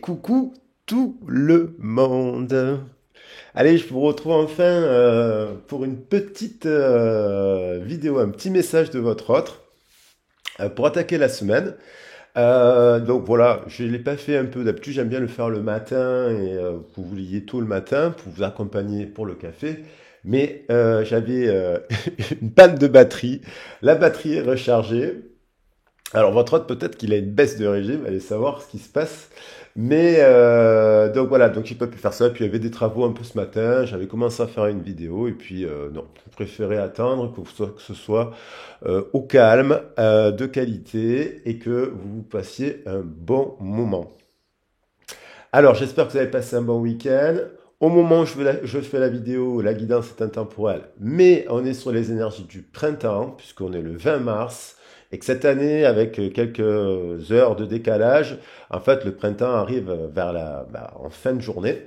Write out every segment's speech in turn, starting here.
coucou tout le monde. Allez, je vous retrouve enfin pour une petite vidéo, un petit message de votre autre pour attaquer la semaine. Donc voilà, je ne l'ai pas fait un peu d'habitude, j'aime bien le faire le matin et que vous l'ayez tôt le matin pour vous accompagner pour le café. Mais j'avais une panne de batterie, la batterie est rechargée. Alors, votre autre, peut-être qu'il a une baisse de régime, allez savoir ce qui se passe. Mais donc voilà, donc j'ai pas pu faire ça. Puis il y avait des travaux un peu ce matin. J'avais commencé à faire une vidéo et puis non, je préférais attendre que ce soit au calme, de qualité et que vous passiez un bon moment. Alors, j'espère que vous avez passé un bon week-end. Au moment où je fais la vidéo, la guidance est intemporelle, mais on est sur les énergies du printemps, puisqu'on est le 20 mars, et que cette année, avec quelques heures de décalage, en fait, le printemps arrive en fin de journée.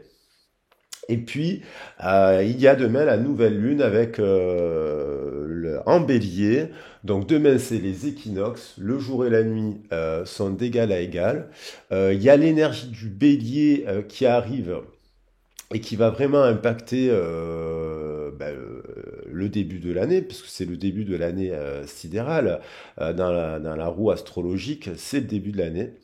Et puis, il y a demain la nouvelle lune avec en bélier. Donc demain, c'est les équinoxes. Le jour et la nuit sont d'égal à égal. Il y a l'énergie du bélier qui arrive et qui va vraiment impacter le début de l'année, puisque c'est le début de l'année sidérale dans la roue astrologique, c'est le début de l'année.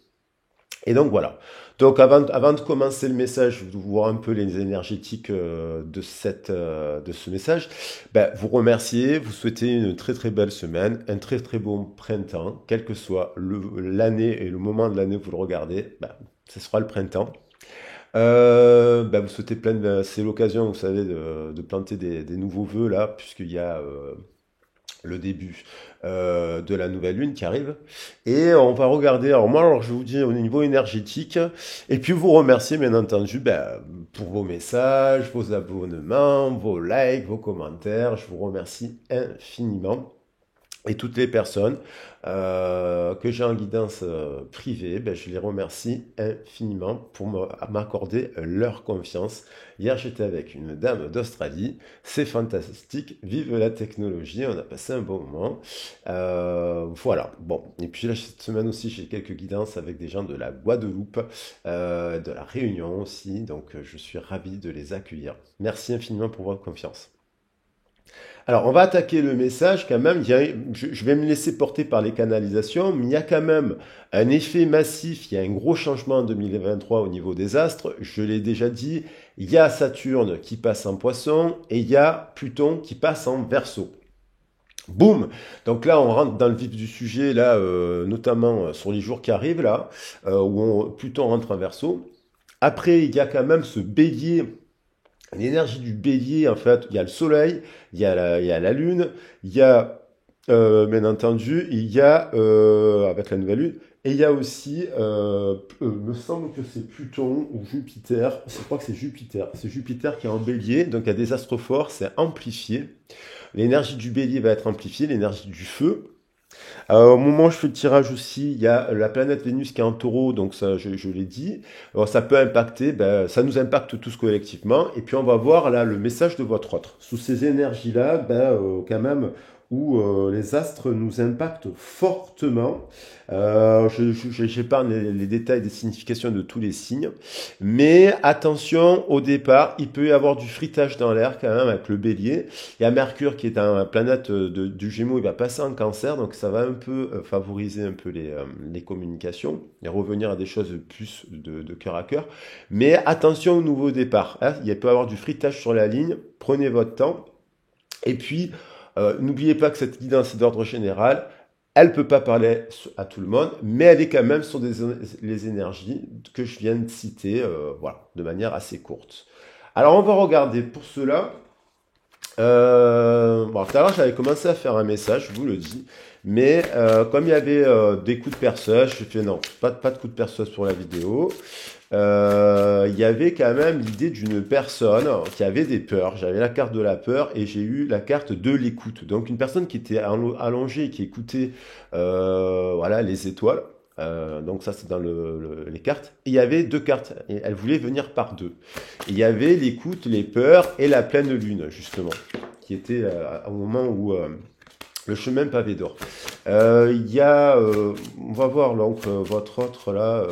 Et donc voilà. Donc avant de commencer le message, je vais vous voir un peu les énergétiques de ce message. Vous remercier, vous souhaiter une très très belle semaine, un très très bon printemps, quel que soit l'année et le moment de l'année où vous le regardez, ce sera le printemps. Vous souhaitez c'est l'occasion, vous savez, de planter des nouveaux vœux là, puisqu'il y a le début de la nouvelle lune qui arrive. Et on va regarder, alors je vous dis au niveau énergétique, et puis vous remercier bien entendu pour vos messages, vos abonnements, vos likes, vos commentaires. Je vous remercie infiniment. Et toutes les personnes que j'ai en guidance privée, je les remercie infiniment pour m'accorder leur confiance. Hier, j'étais avec une dame d'Australie. C'est fantastique. Vive la technologie. On a passé un bon moment. Voilà. Bon. Et puis là, cette semaine aussi, j'ai quelques guidances avec des gens de la Guadeloupe, de la Réunion aussi. Donc, je suis ravi de les accueillir. Merci infiniment pour votre confiance. Alors, on va attaquer le message quand même. Je vais me laisser porter par les canalisations, mais il y a quand même un effet massif. Il y a un gros changement en 2023 au niveau des astres. Je l'ai déjà dit. Il y a Saturne qui passe en Poisson et il y a Pluton qui passe en Verseau. Boum! Donc là, on rentre dans le vif du sujet, là, notamment sur les jours qui arrivent, là, Pluton rentre en Verseau. Après, il y a quand même ce bélier. L'énergie du bélier, en fait, il y a le soleil, il y a la lune, il y a, bien entendu, avec la nouvelle lune, et il y a aussi, me semble que c'est Pluton ou Jupiter, je crois que c'est Jupiter qui est en bélier, donc il y a des astres forts, c'est amplifié. L'énergie du bélier va être amplifiée, l'énergie du feu. Au moment où je fais le tirage aussi, il y a la planète Vénus qui est en taureau, donc ça, je l'ai dit. Alors, ça peut impacter, ça nous impacte tous collectivement. Et puis on va voir là le message de votre autre. Sous ces énergies-là, quand même, où les astres nous impactent fortement. J'épargne les détails des significations de tous les signes. Mais attention, au départ, il peut y avoir du fritage dans l'air quand même avec le bélier. Il y a Mercure qui est une planète du Gémeaux, il va passer en Cancer, donc ça va un peu favoriser un peu les communications et revenir à des choses plus de cœur à cœur. Mais attention au nouveau départ. Hein, il peut y avoir du fritage sur la ligne. Prenez votre temps. Et puis, n'oubliez pas que cette guidance est d'ordre général. Elle ne peut pas parler à tout le monde, mais elle est quand même sur les énergies que je viens de citer, voilà, de manière assez courte. Alors, on va regarder pour cela. Tout à l'heure, j'avais commencé à faire un message, je vous le dis, mais comme il y avait des coups de perceuse, je fais non, pas de coups de perceuse pour la vidéo. Il y avait quand même l'idée d'une personne qui avait des peurs. J'avais la carte de la peur et j'ai eu la carte de l'écoute. Donc une personne qui était allongée, qui écoutait voilà, les étoiles. Donc ça c'est dans les cartes. Et il y avait deux cartes. Et elle voulait venir par deux. Et il y avait l'écoute, les peurs et la pleine lune justement, qui était au moment où le chemin pavé d'or. On va voir donc votre autre là.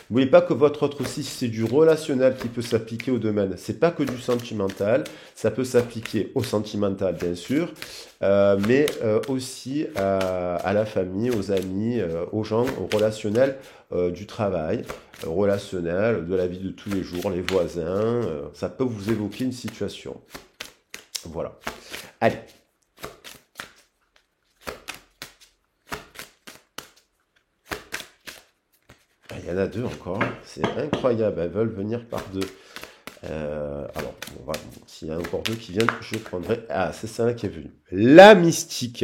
N'oubliez pas que votre autre aussi, c'est du relationnel qui peut s'appliquer au domaine. C'est pas que du sentimental, ça peut s'appliquer au sentimental, bien sûr, mais aussi à la famille, aux amis, aux gens, au relationnel du travail, relationnel de la vie de tous les jours, les voisins. Ça peut vous évoquer une situation. Voilà. Allez. Ah, il y en a deux encore. C'est incroyable. Elles veulent venir par deux. Alors, s'il y a encore deux qui viennent, je prendrai. Ah, c'est ça qui est venu. La mystique.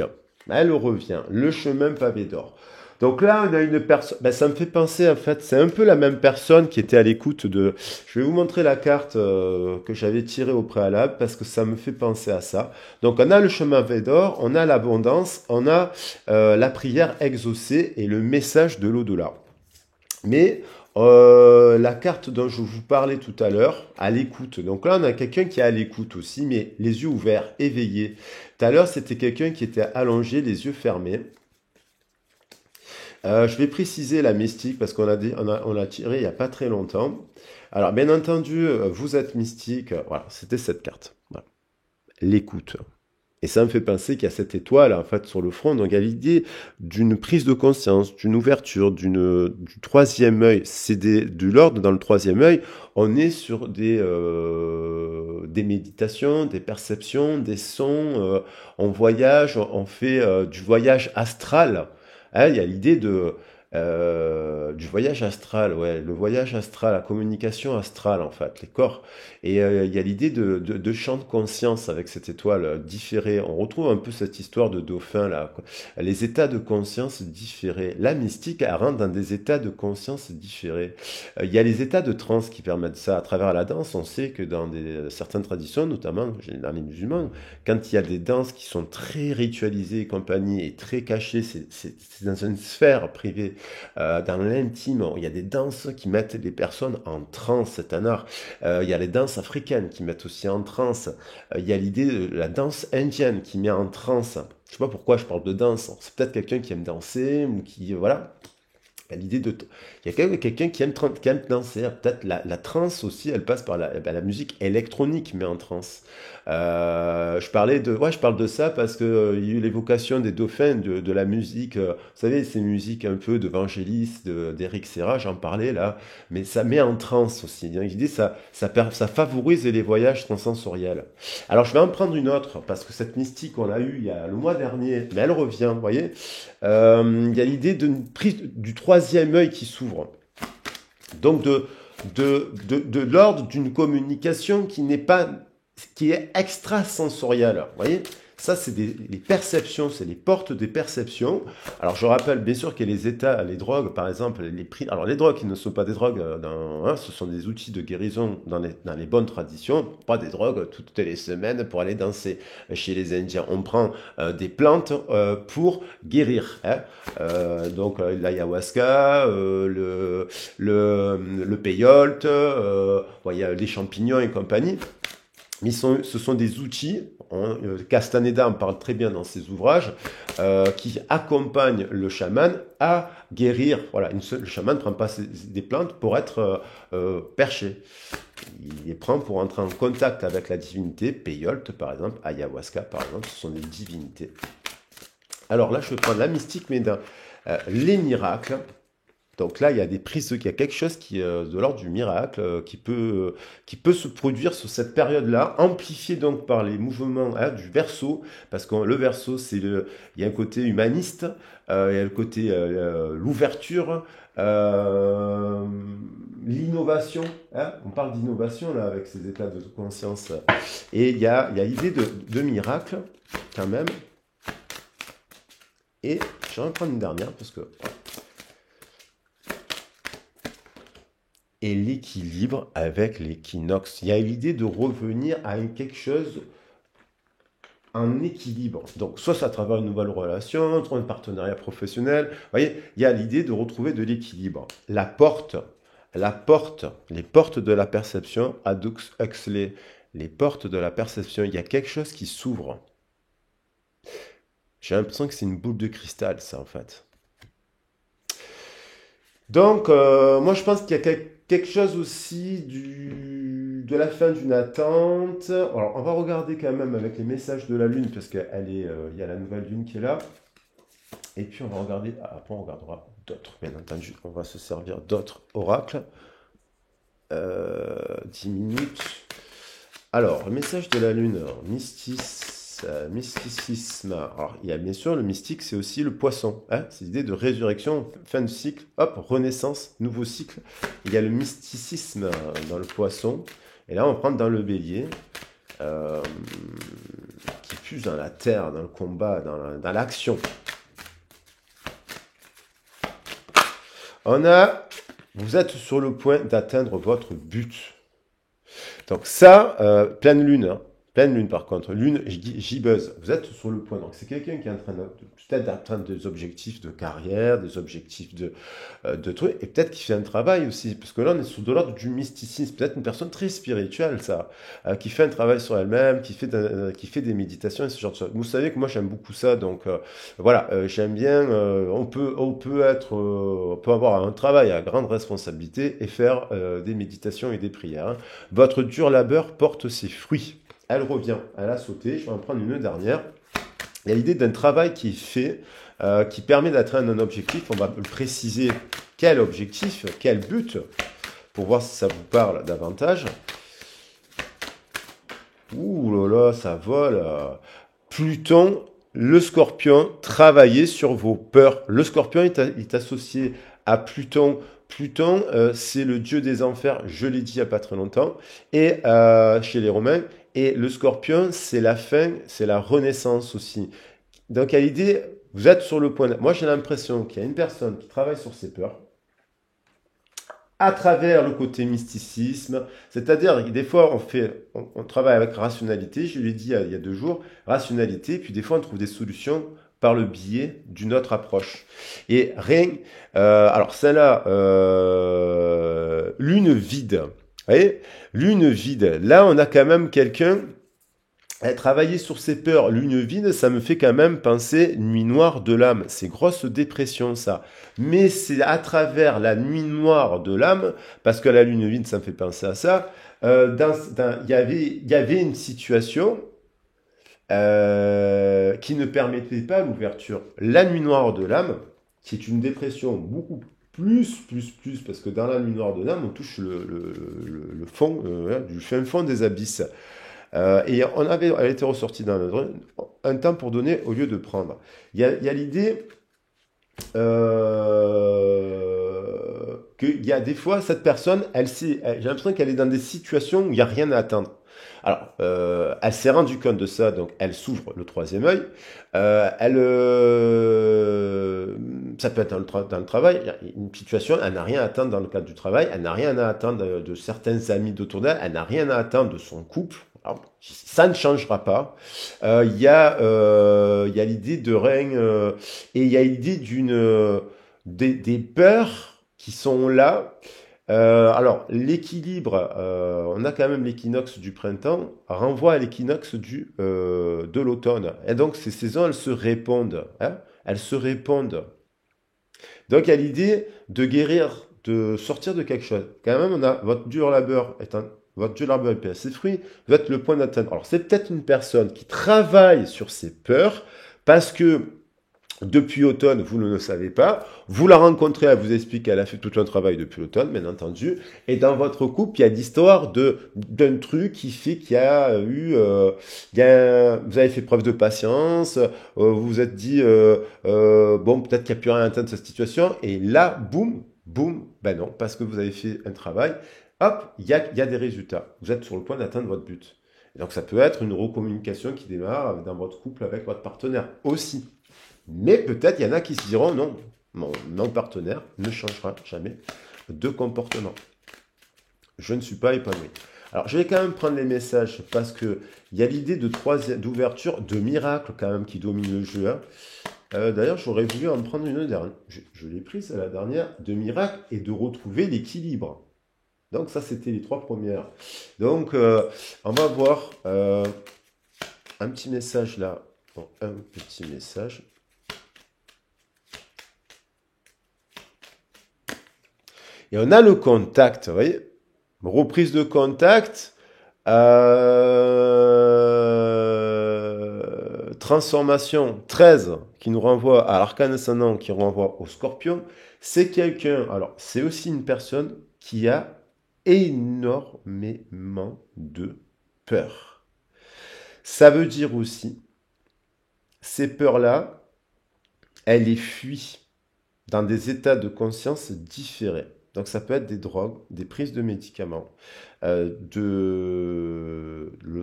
Elle revient. Le chemin pavé d'or. Donc là, on a une personne. Ben, ça me fait penser, en fait, c'est un peu la même personne qui était à l'écoute de. Je vais vous montrer la carte que j'avais tirée au préalable parce que ça me fait penser à ça. Donc, on a le chemin pavé d'or, on a l'abondance, on a la prière exaucée et le message de l'au-delà. Mais la carte dont je vous parlais tout à l'heure, à l'écoute. Donc là, on a quelqu'un qui est à l'écoute aussi, mais les yeux ouverts, éveillés. Tout à l'heure, c'était quelqu'un qui était allongé, les yeux fermés. Je vais préciser la mystique parce on l'a tiré il n'y a pas très longtemps. Alors, bien entendu, vous êtes mystique. Voilà, c'était cette carte. Voilà. L'écoute. Et ça me fait penser qu'il y a cette étoile, en fait, sur le front. Donc, il y a l'idée d'une prise de conscience, d'une ouverture, du troisième œil. C'est de l'ordre dans le troisième œil. On est sur des méditations, des perceptions, des sons. On voyage, on fait du voyage astral. Hein, il y a l'idée du voyage astral, ouais, le voyage astral, la communication astrale, en fait, les corps. Et il y a l'idée de champ de conscience avec cette étoile différée. On retrouve un peu cette histoire de dauphin, là. Les états de conscience différés. La mystique, elle rentre dans des états de conscience différés. Il y a les états de transe qui permettent ça. À travers la danse, on sait que dans certaines traditions, notamment dans les musulmans, quand il y a des danses qui sont très ritualisées et compagnie, et très cachées, c'est dans une sphère privée, dans l'intime, il y a des danses qui mettent les personnes en transe, c'est un art. Il y a les danses africaines qui mettent aussi en transe. Il y a l'idée de la danse indienne qui met en transe. Je sais pas pourquoi je parle de danse. C'est peut-être quelqu'un qui aime danser ou qui, voilà. L'idée de. Il y a quand même quelqu'un qui aime danser. Peut-être la trance aussi, elle passe par la musique électronique, mais en trance. Je parle de ça parce que il y a eu l'évocation des dauphins, de la musique. Vous savez, ces musiques un peu de Vangelis, d'Eric Serra, j'en parlais là, mais ça met en transe aussi. Donc, l'idée, ça favorise les voyages transsensoriels. Alors, je vais en prendre une autre parce que cette mystique, on l'a eue il y a le mois dernier, mais elle revient, vous voyez. Il y a l'idée d'une prise du troisième œil qui s'ouvre. Donc de l'ordre d'une communication qui est extrasensorielle. Vous voyez, ça c'est les perceptions, c'est les portes des perceptions. Alors je rappelle bien sûr qu'il y a les états, les drogues, par exemple, alors les drogues qui ne sont pas des drogues, ce sont des outils de guérison dans les bonnes traditions, pas des drogues toutes les semaines pour aller danser. Chez les Indiens, on prend des plantes pour guérir. Hein. Donc l'ayahuasca, le peyote, il y a les champignons et compagnie. Mais ce sont des outils, Castaneda en parle très bien dans ses ouvrages, qui accompagnent le chaman à guérir. Voilà, le chaman ne prend pas des plantes pour être perché. Il les prend pour entrer en contact avec la divinité, peyote par exemple, ayahuasca par exemple, ce sont des divinités. Alors là, je vais prendre la mystique, mais dans les miracles. Donc là, il y a il y a quelque chose qui est de l'ordre du miracle qui peut se produire sur cette période-là, amplifié donc par les mouvements du Verseau, parce que le Verseau, il y a un côté humaniste, il y a le côté l'ouverture, l'innovation. Hein, on parle d'innovation là avec ces états de conscience. Et il y a l'idée de miracle quand même. Et je vais en prendre une dernière parce que. Et l'équilibre avec l'équinoxe. Il y a l'idée de revenir à quelque chose, en équilibre. Donc, soit c'est à travers une nouvelle relation, soit un partenariat professionnel. Vous voyez, il y a l'idée de retrouver de l'équilibre. Les portes de la perception, Aldous Huxley, les portes de la perception, il y a quelque chose qui s'ouvre. J'ai l'impression que c'est une boule de cristal, ça, en fait. Donc, moi, je pense qu'il y a quelque chose aussi de la fin d'une attente. Alors, on va regarder quand même avec les messages de la Lune, parce il y a la nouvelle Lune qui est là. Et puis, on va regarder, après, on regardera d'autres, bien entendu. On va se servir d'autres oracles. 10 minutes. Alors, le message de la Lune, alors, mysticisme. Alors, il y a bien sûr le mystique, c'est aussi le poisson. Hein, c'est l'idée de résurrection, fin de cycle, hop, renaissance, nouveau cycle. Il y a le mysticisme dans le poisson. Et là, on prend dans le bélier, euh, qui est plus dans la terre, dans le combat, dans l'action. Vous êtes sur le point d'atteindre votre but. Donc ça, pleine lune, hein. Pleine lune par contre, lune gibbeuse, vous êtes sur le point. Donc c'est quelqu'un qui est en train peut-être d'atteindre des objectifs de carrière, des objectifs de trucs, et peut-être qui fait un travail aussi, parce que là on est sur de l'ordre du mysticisme, peut-être une personne très spirituelle, ça, qui fait un travail sur elle-même, qui fait des méditations et ce genre de choses. Vous savez que moi j'aime beaucoup ça, donc voilà, j'aime bien, on peut avoir un travail à grande responsabilité et faire des méditations et des prières, hein. Votre dur labeur porte ses fruits. Elle revient, elle a sauté, je vais en prendre une dernière. Il y a l'idée d'un travail qui est fait, qui permet d'atteindre un objectif. On va le préciser quel objectif, quel but, pour voir si ça vous parle davantage. Ouh là là, ça vole. Pluton, le scorpion, travaillez sur vos peurs. Le scorpion est associé à Pluton. Pluton, c'est le dieu des enfers, je l'ai dit il n'y a pas très longtemps, et chez les Romains. Et le scorpion, c'est la fin, c'est la renaissance aussi. Donc, à l'idée, vous êtes sur le point. Moi, j'ai l'impression qu'il y a une personne qui travaille sur ses peurs à travers le côté mysticisme. C'est-à-dire que des fois, on travaille avec rationalité. Je l'ai dit il y a 2 jours, rationalité. Puis des fois, on trouve des solutions par le biais d'une autre approche. Et rien. Alors, celle-là, lune vide. Vous voyez, lune vide. Là, on a quand même quelqu'un. Travailler sur ses peurs, lune vide, ça me fait quand même penser nuit noire de l'âme. C'est grosse dépression, ça. Mais c'est à travers la nuit noire de l'âme, parce que la lune vide, ça me fait penser à ça. Il y avait une situation qui ne permettait pas l'ouverture. La nuit noire de l'âme, qui est une dépression beaucoup plus, parce que dans la nuit noire de l'âme, on touche le fond, du fin fond des abysses. Et elle était ressortie dans un temps pour donner au lieu de prendre. Il y a l'idée qu'il y a des fois, cette personne, j'ai l'impression qu'elle est dans des situations où il n'y a rien à attendre. Alors, elle s'est rendue compte de ça, donc elle s'ouvre le troisième œil. Ça peut être dans le travail, il y a une situation, elle n'a rien à attendre dans le cadre du travail, elle n'a rien à attendre de certains amis d'autour d'elle, elle n'a rien à attendre de son couple. Alors, ça ne changera pas. Il y a l'idée de règne et il y a l'idée des peurs qui sont là. Alors, l'équilibre, on a quand même l'équinoxe du printemps, renvoie à l'équinoxe de l'automne. Et donc, ces saisons, elles se répondent, hein, elles se répondent. Donc, il y a l'idée de guérir, de sortir de quelque chose. Quand même, on a votre dur labeur votre dur labeur paie ses fruits, vous êtes le point d'atteindre. Alors, c'est peut-être une personne qui travaille sur ses peurs parce que depuis automne, vous ne le savez pas. Vous la rencontrez, elle vous explique qu'elle a fait tout un travail depuis l'automne, bien entendu. Et dans votre couple, il y a l'histoire d'un truc qui fait qu'il y a eu, vous avez fait preuve de patience, vous vous êtes dit, bon, peut-être qu'il n'y a plus rien à atteindre de cette situation. Et là, boum, boum, ben non, parce que vous avez fait un travail. Hop, il y a des résultats. Vous êtes sur le point d'atteindre votre but. Et donc, ça peut être une recommunication qui démarre dans votre couple avec votre partenaire aussi. Mais peut-être il y en a qui se diront non, mon partenaire ne changera jamais de comportement. Je ne suis pas épanoui. Alors je vais quand même prendre les messages parce que il y a l'idée d'ouverture, de miracle quand même qui domine le jeu, hein. D'ailleurs j'aurais voulu en prendre une dernière. Je l'ai prise la dernière, de miracle et de retrouver l'équilibre. Donc ça c'était les 3 premières. Donc on va voir un petit message là. Bon, un petit message. Et on a le contact, vous voyez? Reprise de contact, transformation 13 qui nous renvoie à l'arcane ascendant, qui renvoie au scorpion. C'est quelqu'un, alors c'est aussi une personne qui a énormément de peur. Ça veut dire aussi, ces peurs-là, elle les fuit dans des états de conscience différés. Donc ça peut être des drogues, des prises de médicaments, le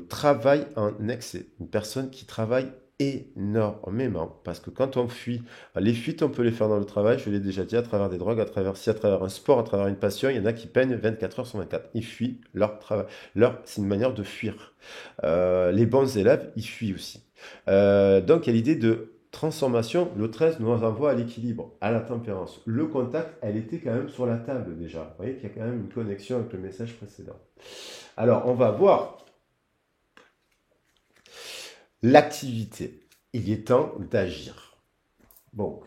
travail en excès. Une personne qui travaille énormément. Parce que quand on fuit, les fuites, on peut les faire dans le travail, je l'ai déjà dit, à travers des drogues, à travers un sport, à travers une passion. Il y en a qui peignent 24 heures sur 24. Ils fuient leur travail. C'est une manière de fuir. Les bons élèves, ils fuient aussi. Donc il y a l'idée de transformation. Le 13 nous envoie à l'équilibre, à la tempérance. Le contact, elle était quand même sur la table déjà. Vous voyez qu'il y a quand même une connexion avec le message précédent. Alors, on va voir l'activité. Il est temps d'agir. Bon,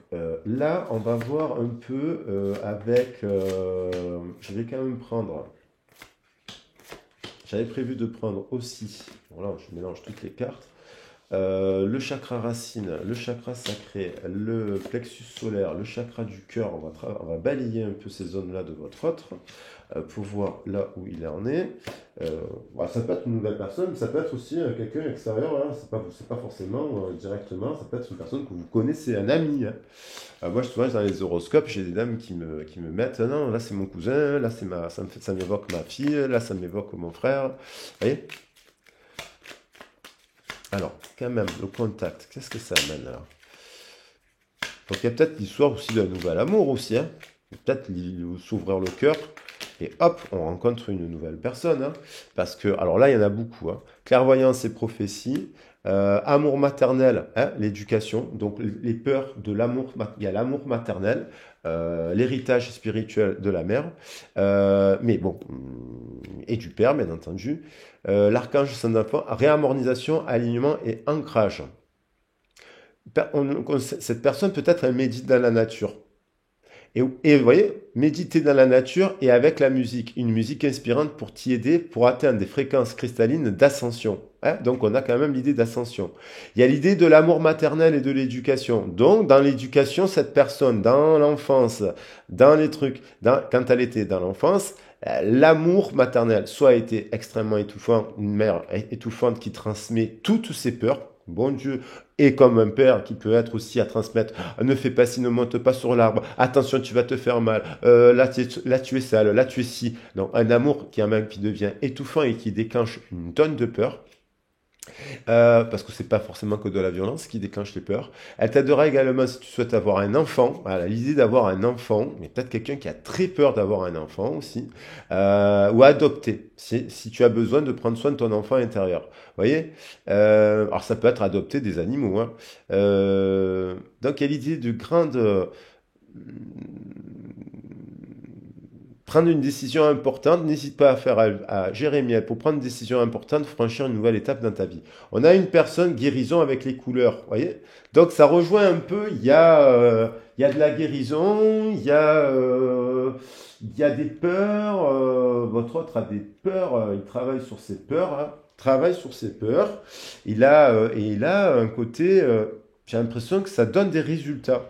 là, on va voir un peu avec... je vais quand même prendre... J'avais prévu de prendre aussi... Voilà, je mélange toutes les cartes. Le chakra racine, le chakra sacré, le plexus solaire, le chakra du cœur. On va balayer un peu ces zones-là de votre autre pour voir là où il en est. Ça peut être une nouvelle personne, mais ça peut être aussi quelqu'un extérieur. Hein. C'est pas forcément directement, ça peut être une personne que vous connaissez, un ami. Hein. Moi, souvent, dans les horoscopes, j'ai des dames qui me mettent non, là c'est mon cousin, là ça m'évoque ma fille, là ça m'évoque mon frère. Vous voyez? Alors, quand même, le contact, qu'est-ce que ça amène alors? Donc, il y a peut-être l'histoire aussi d'un nouvel amour aussi. Hein. Peut-être s'ouvrir le cœur et hop, on rencontre une nouvelle personne. Hein. Parce que, alors là, il y en a beaucoup. Hein. Clairvoyance et prophétie, amour maternel, hein, l'éducation. Donc, les peurs de l'amour, il y a l'amour maternel, l'héritage spirituel de la mère, mais bon, et du père, bien entendu. L'archange saint enfant, réharmonisation, alignement et ancrage. Cette personne peut-être elle médite dans la nature. Et vous voyez, méditer dans la nature et avec la musique, une musique inspirante pour t'y aider, pour atteindre des fréquences cristallines d'ascension. Hein. Donc on a quand même l'idée d'ascension. Il y a l'idée de l'amour maternel et de l'éducation. Donc dans l'éducation, cette personne, dans l'enfance, dans les trucs, quand elle était dans l'enfance, l'amour maternel, soit a été extrêmement étouffant, une mère étouffante qui transmet toutes ses peurs, bon Dieu, et comme un père qui peut être aussi à transmettre, ne fais pas ci, ne monte pas sur l'arbre, attention, tu vas te faire mal, là tu es sale, là tu es ci. Donc un amour qui devient étouffant et qui déclenche une tonne de peur. Parce que c'est pas forcément que de la violence qui déclenche les peurs. Elle t'aidera également si tu souhaites avoir un enfant. Voilà, l'idée d'avoir un enfant, mais peut-être quelqu'un qui a très peur d'avoir un enfant aussi, ou adopter, si tu as besoin de prendre soin de ton enfant intérieur. Vous voyez, alors ça peut être adopter des animaux. Hein. Donc il y a l'idée de grande... prendre une décision importante, n'hésite pas à faire à Jérémie pour prendre une décision importante, franchir une nouvelle étape dans ta vie. On a une personne guérison avec les couleurs, vous voyez. Donc ça rejoint un peu, il y a de la guérison, il y a des peurs, votre autre a des peurs, il travaille sur ses peurs, hein, travaille sur ses peurs, il a un côté, j'ai l'impression que ça donne des résultats.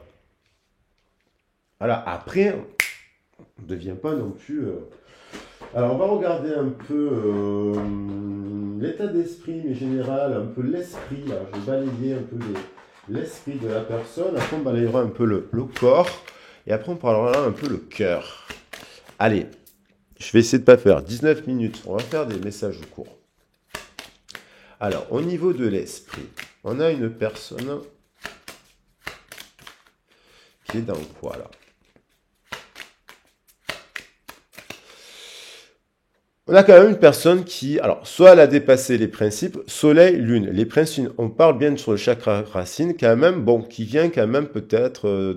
Voilà, après... on ne devient pas non plus... Alors, on va regarder un peu l'état d'esprit, mais général, un peu l'esprit. Alors, je vais balayer un peu l'esprit de la personne. Après, on balayera un peu le corps. Et après, on parlera un peu le cœur. Allez, je vais essayer de ne pas faire 19 minutes. On va faire des messages courts. Alors, au niveau de l'esprit, on a une personne qui est dans quoi, là? On a quand même une personne qui, alors, soit elle a dépassé les principes, soleil, lune. Les principes, on parle bien sur le chakra racine, quand même, bon, qui vient quand même peut-être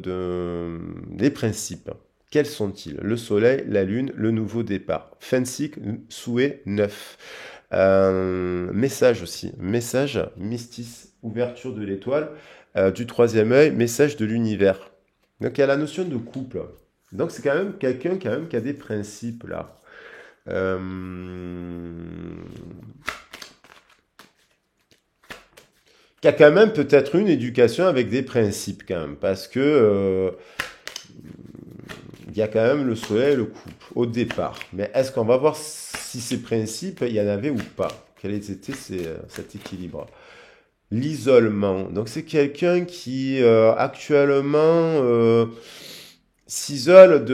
des principes. Quels sont-ils? Le soleil, la lune, le nouveau départ. Fin de cycle, souhait neuf. Message aussi. Message, mystique, ouverture de l'étoile. Du troisième œil, message de l'univers. Donc il y a la notion de couple. Donc c'est quand même quelqu'un quand même qui a des principes là. Euh, Qui a quand même peut-être une éducation avec des principes quand même, parce que il y a quand même le soleil et le couple au départ. Mais est-ce qu'on va voir si ces principes, il y en avait ou pas? Quel était cet équilibre? L'isolement. Donc c'est quelqu'un qui actuellement s'isole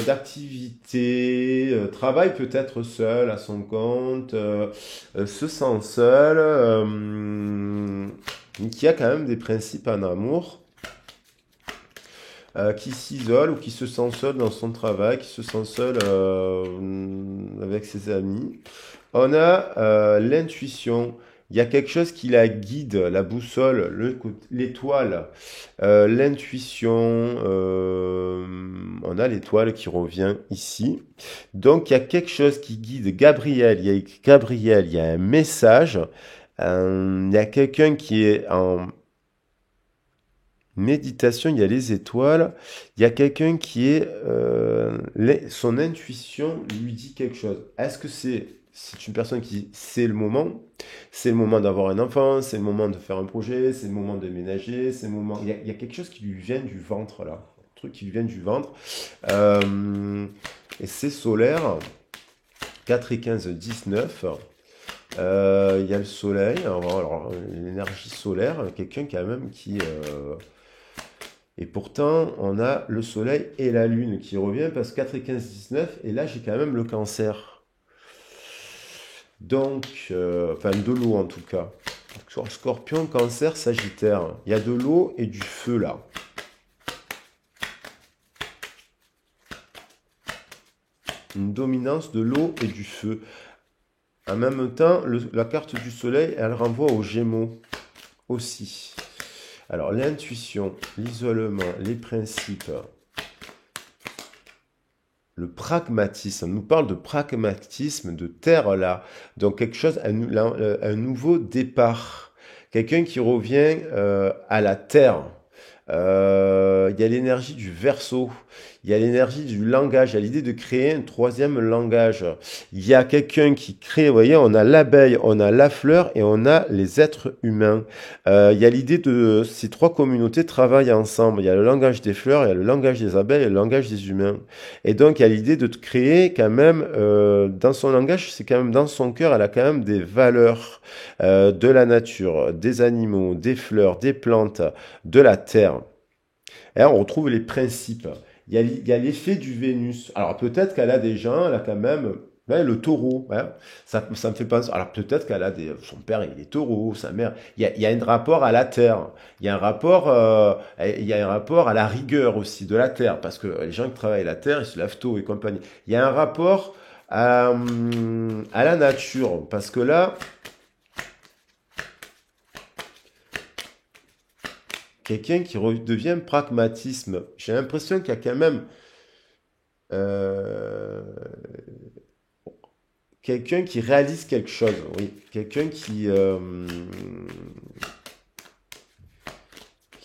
d'activités, travaille peut-être seul à son compte, se sent seul, qui a quand même des principes en amour, qui s'isole ou qui se sent seul dans son travail, qui se sent seul avec ses amis. On a l'intuition. Il y a quelque chose qui la guide, la boussole, l'étoile, l'intuition. On a l'étoile qui revient ici. Donc il y a quelque chose qui guide Gabriel. Il y a écrit Gabriel, il y a un message. Il y a quelqu'un qui est en méditation, il y a les étoiles. Il y a quelqu'un qui est... son intuition lui dit quelque chose. Est-ce que c'est une personne qui c'est le moment? C'est le moment d'avoir un enfant, c'est le moment de faire un projet, c'est le moment de ménager, c'est le moment... il y a quelque chose qui lui vient du ventre, là. Un truc qui lui vient du ventre. Et c'est solaire. 4 et 15, 19. Il y a le soleil. Alors, l'énergie solaire, quelqu'un quand même qui... Et pourtant, on a le soleil et la lune qui revient parce que 4 et 15, 19. Et là, j'ai quand même le cancer. Donc, enfin de l'eau en tout cas. Scorpion, cancer, sagittaire. Il y a de l'eau et du feu là. Une dominance de l'eau et du feu. En même temps, la carte du soleil, elle renvoie aux Gémeaux aussi. Alors, l'intuition, l'isolement, les principes, le pragmatisme. On nous parle de pragmatisme, de terre là. Donc, quelque chose, un nouveau départ. Quelqu'un qui revient à la terre. Il y a l'énergie du Verseau, il y a l'énergie du langage, il y a l'idée de créer un troisième langage. Il y a quelqu'un qui crée, vous voyez, on a l'abeille, on a la fleur et on a les êtres humains. Il y a l'idée de ces trois communautés travaillent ensemble. Il y a le langage des fleurs, il y a le langage des abeilles et le langage des humains. Et donc il y a l'idée de créer quand même, dans son langage, c'est quand même dans son cœur, elle a quand même des valeurs de la nature, des animaux, des fleurs, des plantes, de la terre. Et là, on retrouve les principes. Il y a l'effet du Vénus. Alors peut-être qu'elle a des gens, elle a quand même ouais, le taureau. Ouais. Ça me fait penser. Alors peut-être qu'elle a son père il est taureau, sa mère. Il y a un rapport à la terre. Il y a un rapport à la rigueur aussi de la terre, parce que les gens qui travaillent la terre, ils se lèvent tôt et compagnie. Il y a un rapport à la nature, parce que là, quelqu'un qui devient pragmatisme. J'ai l'impression qu'il y a quand même euh, quelqu'un qui réalise quelque chose. Oui, quelqu'un qui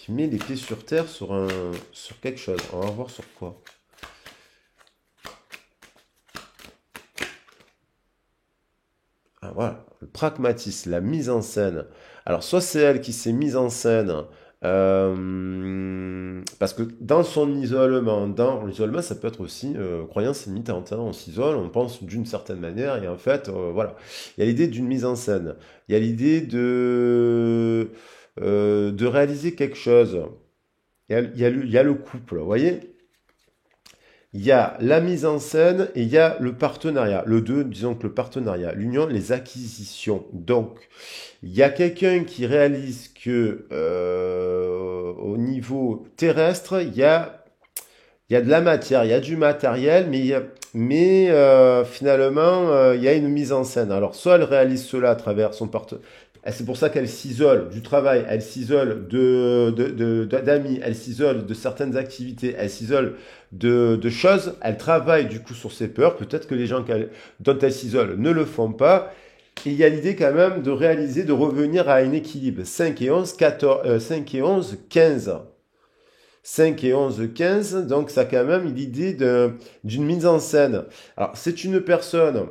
met les pieds sur terre sur quelque chose. On va voir sur quoi. Ah, voilà, le pragmatisme, la mise en scène. Alors, soit c'est elle qui s'est mise en scène, parce que dans son isolement, dans l'isolement, ça peut être aussi croyance limitante, hein. On s'isole, on pense d'une certaine manière, et en fait, voilà. Il y a l'idée d'une mise en scène. Il y a l'idée de réaliser quelque chose. Il y a le couple, vous voyez? Il y a la mise en scène et il y a le partenariat. Le 2, disons que le partenariat, l'union, les acquisitions. Donc, il y a quelqu'un qui réalise que au niveau terrestre, il y a de la matière, il y a du matériel, mais finalement, il y a une mise en scène. Alors, soit elle réalise cela à travers son partenaire. C'est pour ça qu'elle s'isole du travail, elle s'isole d'amis, elle s'isole de certaines activités, elle s'isole de choses, elle travaille du coup sur ses peurs. Peut-être que les gens dont elle s'isole ne le font pas. Et il y a l'idée quand même de réaliser, de revenir à un équilibre. 5 et 11, 14, 5 et 11, 15. 5 et 11, 15. Donc, ça a quand même l'idée d'une mise en scène. Alors, c'est une personne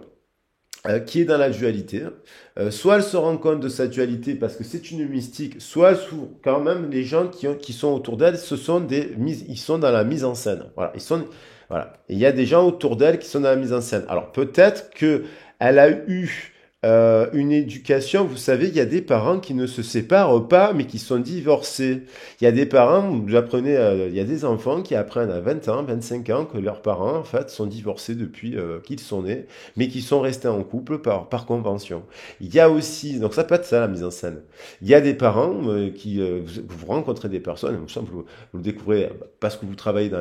qui est dans la dualité. Soit elle se rend compte de sa dualité parce que c'est une mystique, soit quand même les gens qui sont autour d'elle, ils sont dans la mise en scène. Voilà, voilà. Et il y a des gens autour d'elle qui sont dans la mise en scène. Alors peut-être que elle a eu une éducation. Vous savez, il y a des parents qui ne se séparent pas, mais qui sont divorcés. Il y a des parents, vous apprenez, il y a des enfants qui apprennent à 20 ans, 25 ans que leurs parents, en fait, sont divorcés depuis qu'ils sont nés, mais qui sont restés en couple par convention. Il y a aussi, donc ça peut être ça la mise en scène. Il y a des parents vous rencontrez des personnes, vous le découvrez parce que vous travaillez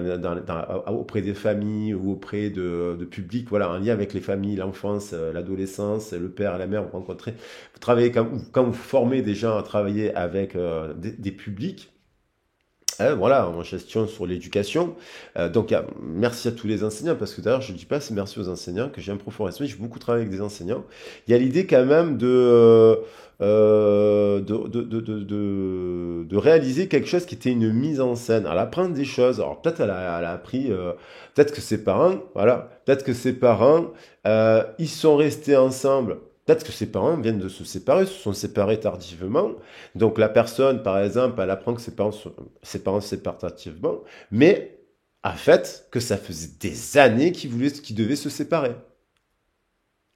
auprès des familles ou auprès de publics, voilà, en lien avec les familles, l'enfance, l'adolescence, le père, la mère, vous rencontrez, vous travaillez quand vous formez des gens à travailler avec des publics. Voilà, en gestion sur l'éducation. Donc, merci à tous les enseignants, parce que d'ailleurs, je ne dis pas c'est merci aux enseignants, que j'ai un profond respect, j'ai beaucoup travaillé avec des enseignants. Il y a l'idée quand même de réaliser quelque chose qui était une mise en scène. Elle apprend des choses. Alors, peut-être elle a appris, peut-être que ses parents, voilà, peut-être que ses parents, ils sont restés ensemble. Peut-être que ses parents viennent de se séparer, se sont séparés tardivement. Donc la personne, par exemple, elle apprend que ses parents se séparent tardivement, mais en fait, que ça faisait des années qu'ils devaient se séparer.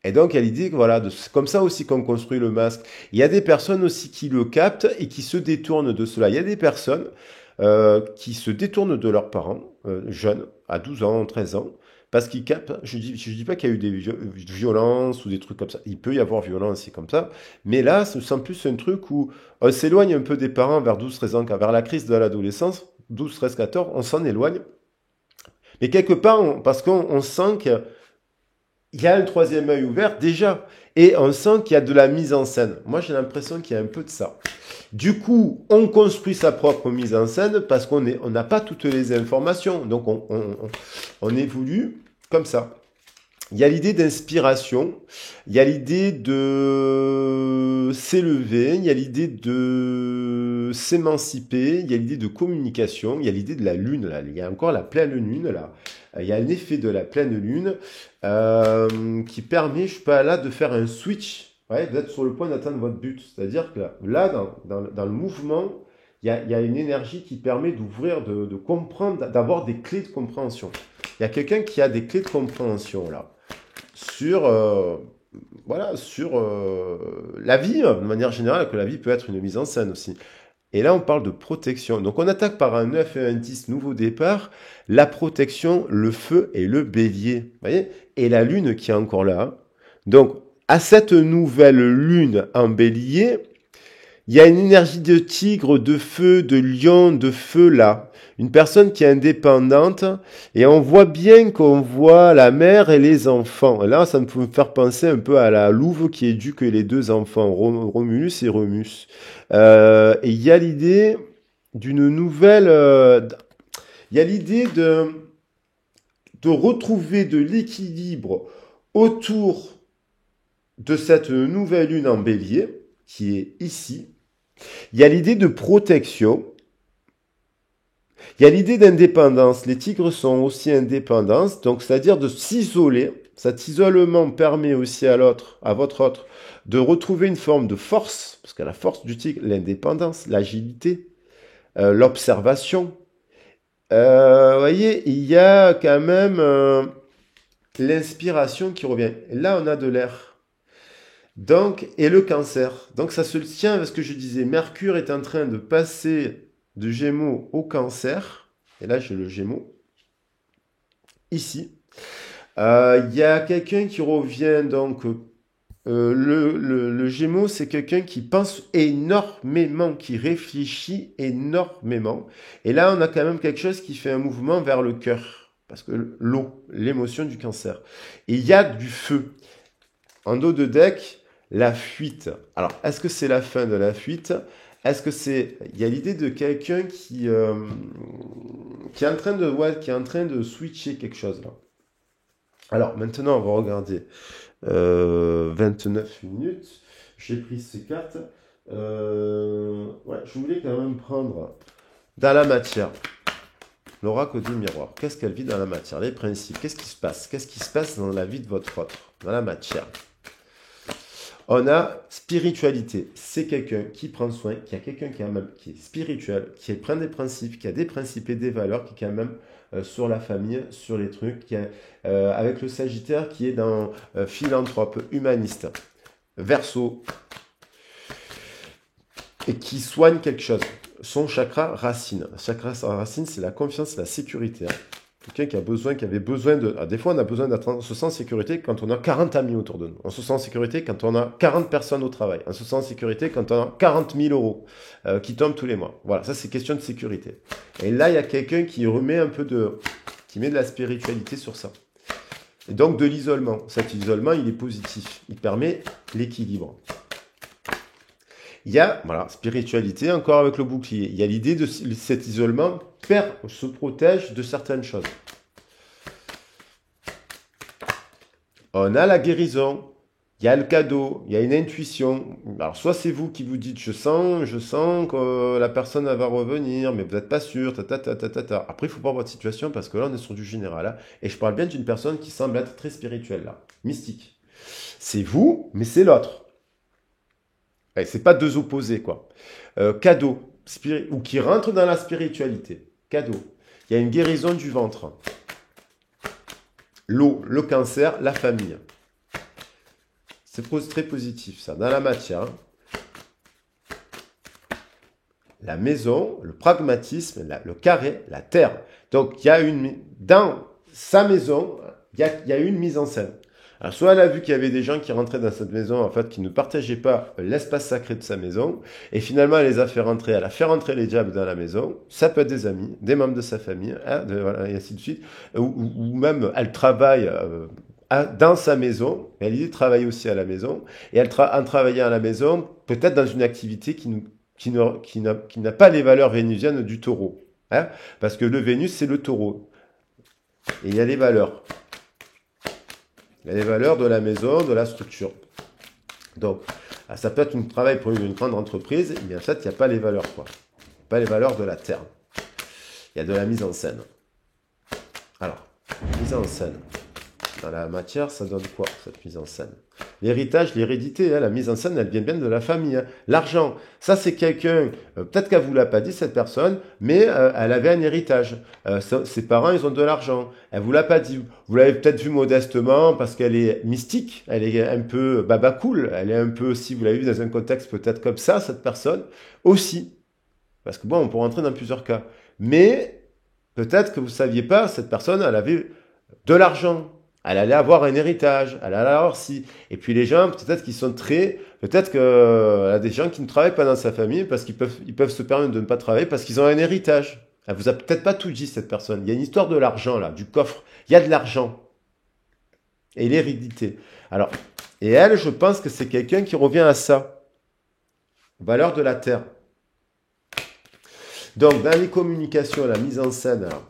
Et donc, il y a l'idée que voilà, c'est comme ça aussi qu'on construit le masque. Il y a des personnes aussi qui le captent et qui se détournent de cela. Il y a des personnes qui se détournent de leurs parents, jeunes, à 12 ans, 13 ans, parce qu'ils captent. Je dis pas qu'il y a eu des violences ou des trucs comme ça. Il peut y avoir violence, c'est comme ça. Mais là, ce sent plus un truc où on s'éloigne un peu des parents vers 12-13 ans, vers la crise de l'adolescence, 12, 13, 14, on s'en éloigne. Mais quelque part, parce qu'on sent que il y a un troisième œil ouvert déjà. Et on sent qu'il y a de la mise en scène. Moi, j'ai l'impression qu'il y a un peu de ça. Du coup, on construit sa propre mise en scène parce qu'on n'a pas toutes les informations. Donc, on évolue comme ça. Il y a l'idée d'inspiration, il y a l'idée de s'élever, il y a l'idée de s'émanciper, il y a l'idée de communication, il y a l'idée de la lune, là. Il y a encore la pleine lune, là. Il y a l'effet de la pleine lune qui permet, je sais pas, là, de faire un switch. Ouais, vous êtes sur le point d'atteindre votre but. C'est-à-dire que là, dans le mouvement, il y a une énergie qui permet d'ouvrir, de comprendre, d'avoir des clés de compréhension. Il y a quelqu'un qui a des clés de compréhension, là. Sur, voilà, sur la vie, de manière générale, que la vie peut être une mise en scène aussi. Et là, on parle de protection. Donc, on attaque par un 9 et un 10, nouveau départ, la protection, le feu et le bélier. Vous voyez? Et la lune qui est encore là. Donc, à cette nouvelle lune en bélier, il y a une énergie de tigre, de feu, de lion, de feu là. Une personne qui est indépendante. Et on voit bien qu'on voit la mère et les enfants. Et là, ça me peut me faire penser un peu à la louve qui éduque les deux enfants, Romulus et Remus. Et il y a l'idée d'une nouvelle... il y a l'idée de retrouver de l'équilibre autour de cette nouvelle lune en bélier, qui est ici. Il y a l'idée de protection. Il y a l'idée d'indépendance. Les tigres sont aussi indépendants, donc c'est-à-dire de s'isoler. Cet isolement permet aussi à votre autre, de retrouver une forme de force, parce que la force du tigre, l'indépendance, l'agilité, l'observation. Vous voyez, il y a quand même l'inspiration qui revient. Et là, on a de l'air. Donc, et le cancer. Donc, ça se tient avec ce que je disais. Mercure est en train de passer de Gémeaux au cancer. Et là, j'ai le Gémeaux. Ici. Il y a quelqu'un qui revient. Donc, le Gémeaux, c'est quelqu'un qui pense énormément, qui réfléchit énormément. Et là, on a quand même quelque chose qui fait un mouvement vers le cœur. Parce que l'eau, l'émotion du cancer. Et il y a du feu. En dos de deck, la fuite. Alors, est-ce que c'est la fin de la fuite? Est-ce que c'est... Il y a l'idée de quelqu'un qui est en train qui est en train de switcher quelque chose, là. Alors, maintenant, on va regarder 29 minutes. J'ai pris ces cartes. Ouais, je voulais quand même prendre dans la matière. L'oracle du miroir. Qu'est-ce qu'elle vit dans la matière? Les principes. Qu'est-ce qui se passe? Qu'est-ce qui se passe dans la vie de votre autre? Dans la matière. On a spiritualité. C'est quelqu'un qui prend soin, qui a quelqu'un qui est spirituel, qui prend des principes, qui a des principes et des valeurs, qui est quand même sur la famille, sur les trucs, avec le Sagittaire qui est dans philanthrope, humaniste. Verseau, et qui soigne quelque chose. Son chakra racine. Le chakra racine, c'est la confiance, la sécurité. Quelqu'un qui avait besoin de... des fois, on a besoin d'être... On se sent en sécurité quand on a 40 amis autour de nous. On se sent en sécurité quand on a 40 personnes au travail. On se sent en sécurité quand on a 40 000 euros qui tombent tous les mois. Voilà, ça, c'est question de sécurité. Et là, il y a quelqu'un qui remet un peu de... qui met de la spiritualité sur ça. Et donc, de l'isolement. Cet isolement, il est positif. Il permet l'équilibre. Il y a, voilà, spiritualité, encore avec le bouclier. Il y a l'idée de cet isolement se protège de certaines choses. On a la guérison, il y a le cadeau, il y a une intuition. Alors, soit c'est vous qui vous dites, je sens que la personne elle va revenir, mais vous n'êtes pas sûr, Après, il faut voir votre situation, parce que là, on est sur du général. Hein, et je parle bien d'une personne qui semble être très spirituelle, là, mystique. C'est vous, mais c'est l'autre. C'est pas deux opposés, quoi. Cadeau, ou qui rentre dans la spiritualité. Cadeau. Il y a une guérison du ventre. L'eau, le cancer, la famille. C'est très positif, ça. Dans la matière, la maison, le pragmatisme, le carré, la terre. Donc, dans sa maison, il y a une mise en scène. Alors, soit elle a vu qu'il y avait des gens qui rentraient dans cette maison, en fait, qui ne partageaient pas l'espace sacré de sa maison, et finalement, elle les a fait rentrer, elle a fait rentrer les diables dans la maison. Ça peut être des amis, des membres de sa famille, hein, voilà, et ainsi de suite. Ou même, elle travaille dans sa maison, elle y travaille aussi à la maison, et en travaillant à la maison, peut-être dans une activité qui n'a pas les valeurs vénusiennes du taureau. Hein, parce que le Vénus, c'est le taureau. Et il y a les valeurs. Il y a les valeurs de la maison, de la structure. Donc, ça peut être un travail pour une grande entreprise, mais en fait, il n'y a pas les valeurs, quoi. Pas les valeurs de la terre. Il y a de la mise en scène. Alors, mise en scène. Dans la matière, ça donne quoi, cette mise en scène? L'héritage, l'hérédité, hein, la mise en scène, elle vient bien de la famille. Hein. L'argent, ça c'est quelqu'un, peut-être qu'elle ne vous l'a pas dit, cette personne, mais elle avait un héritage. Ses parents, ils ont de l'argent. Elle ne vous l'a pas dit. Vous l'avez peut-être vu modestement parce qu'elle est mystique, elle est un peu baba cool, elle est un peu, si vous l'avez vu dans un contexte peut-être comme ça, cette personne, aussi. Parce que bon, on peut rentrer dans plusieurs cas. Mais peut-être que vous ne saviez pas, cette personne, elle avait de l'argent. Elle allait avoir un héritage, elle allait avoir si. Et puis les gens, peut-être qu'ils sont peut-être qu'il y a des gens qui ne travaillent pas dans sa famille parce qu'ils peuvent se permettre de ne pas travailler parce qu'ils ont un héritage. Elle vous a peut-être pas tout dit, cette personne. Il y a une histoire de l'argent, là, du coffre. Il y a de l'argent. Et l'hérédité. Alors, et elle, je pense que c'est quelqu'un qui revient à ça. Valeur de la terre. Donc, dans les communications, la mise en scène, alors,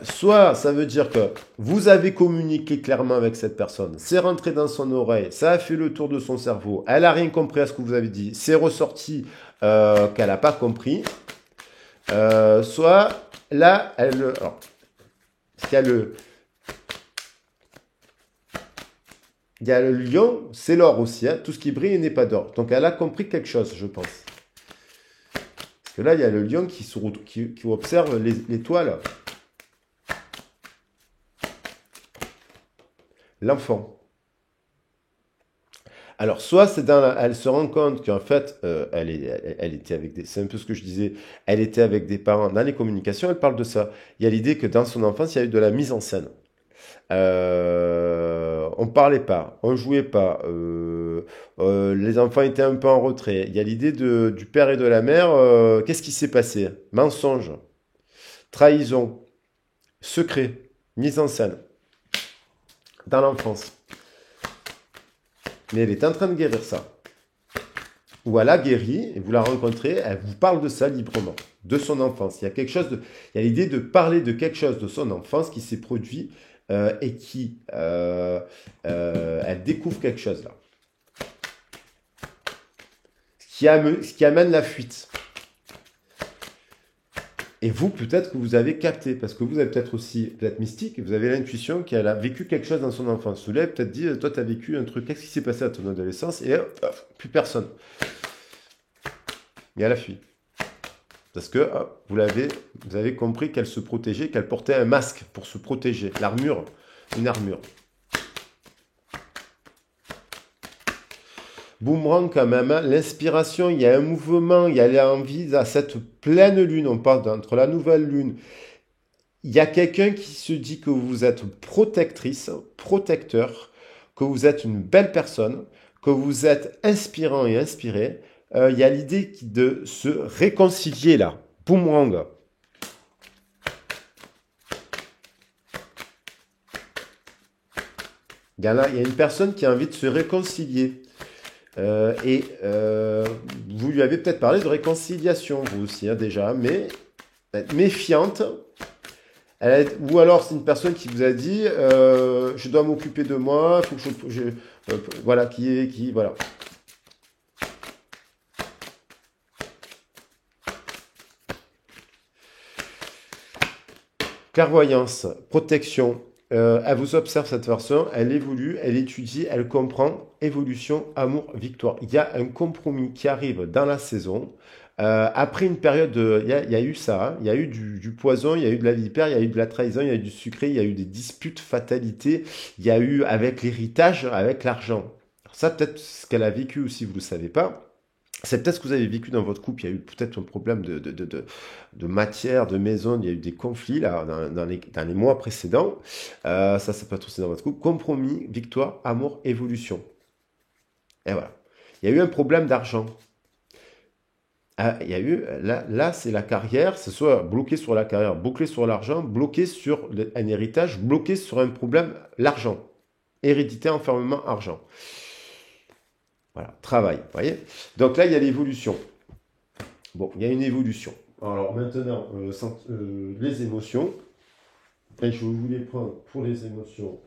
soit ça veut dire que vous avez communiqué clairement avec cette personne, c'est rentré dans son oreille, ça a fait le tour de son cerveau, elle n'a rien compris à ce que vous avez dit, c'est ressorti qu'elle n'a pas compris, soit là, alors, il y a le lion, c'est l'or aussi, hein, tout ce qui brille n'est pas d'or, donc elle a compris quelque chose, je pense. Parce que là, il y a le lion qui observe l'étoile. L'enfant. Alors, soit elle se rend compte qu'en fait, elle était avec c'est un peu ce que je disais, elle était avec des parents dans les communications, elle parle de ça. Il y a l'idée que dans son enfance, il y a eu de la mise en scène. On parlait pas, on jouait pas, les enfants étaient un peu en retrait. Il y a l'idée du père et de la mère, qu'est-ce qui s'est passé? Mensonge, trahison, secret, mise en scène. Dans l'enfance. Mais elle est en train de guérir ça. Ou elle a guéri, et vous la rencontrez, elle vous parle de ça librement, de son enfance. Il y a il y a l'idée de parler de quelque chose de son enfance qui s'est produit et qui, elle découvre quelque chose là. Ce qui amène la fuite. Et vous, peut-être que vous avez capté, parce que vous avez peut-être aussi, peut-être mystique, et vous avez l'intuition qu'elle a vécu quelque chose dans son enfance. Vous l'avez peut-être dit, toi, tu as vécu un truc, qu'est-ce qui s'est passé à ton adolescence? Et hop, paf, plus personne. Et elle a fui. Parce que hop, vous avez compris qu'elle se protégeait, qu'elle portait un masque pour se protéger. L'armure, une armure. Boomerang quand même, hein. L'inspiration, il y a un mouvement, il y a l'envie à cette pleine lune, on parle entre la nouvelle lune. Il y a quelqu'un qui se dit que vous êtes protectrice, protecteur, que vous êtes une belle personne, que vous êtes inspirant et inspiré. Il y a l'idée de se réconcilier là. Boomerang. Il y a une personne qui a envie de se réconcilier. Vous lui avez peut-être parlé de réconciliation, vous aussi, hein, déjà, mais méfiante. Ou alors c'est une personne qui vous a dit je dois m'occuper de moi, il faut que voilà, voilà. Clairvoyance, protection. Elle vous observe cette personne, elle évolue, elle étudie, elle comprend. Évolution, amour, victoire. Il y a un compromis qui arrive dans la saison. Après une période de... Il y a eu ça, hein. Il y a eu du poison, il y a eu de la vipère, il y a eu de la trahison, il y a eu du sucré, il y a eu des disputes, fatalités. Il y a eu avec l'héritage, avec l'argent. Alors ça, peut-être ce qu'elle a vécu aussi, vous ne le savez pas. C'est peut-être ce que vous avez vécu dans votre couple. Il y a eu peut-être un problème de matière, de maison. Il y a eu des conflits là, dans les mois précédents. Ça peut être aussi dans votre couple. Compromis, victoire, amour, évolution. Et voilà. Il y a eu un problème d'argent. Il y a eu, là c'est la carrière. C'est soit bloqué sur la carrière, bloqué sur l'argent, bloqué sur un héritage, bloqué sur un problème, l'argent. Hérédité, enfermement, argent. Voilà, travail, vous voyez. Donc là, il y a l'évolution. Bon, il y a une évolution. Alors maintenant, les émotions. Et je voulais prendre pour les émotions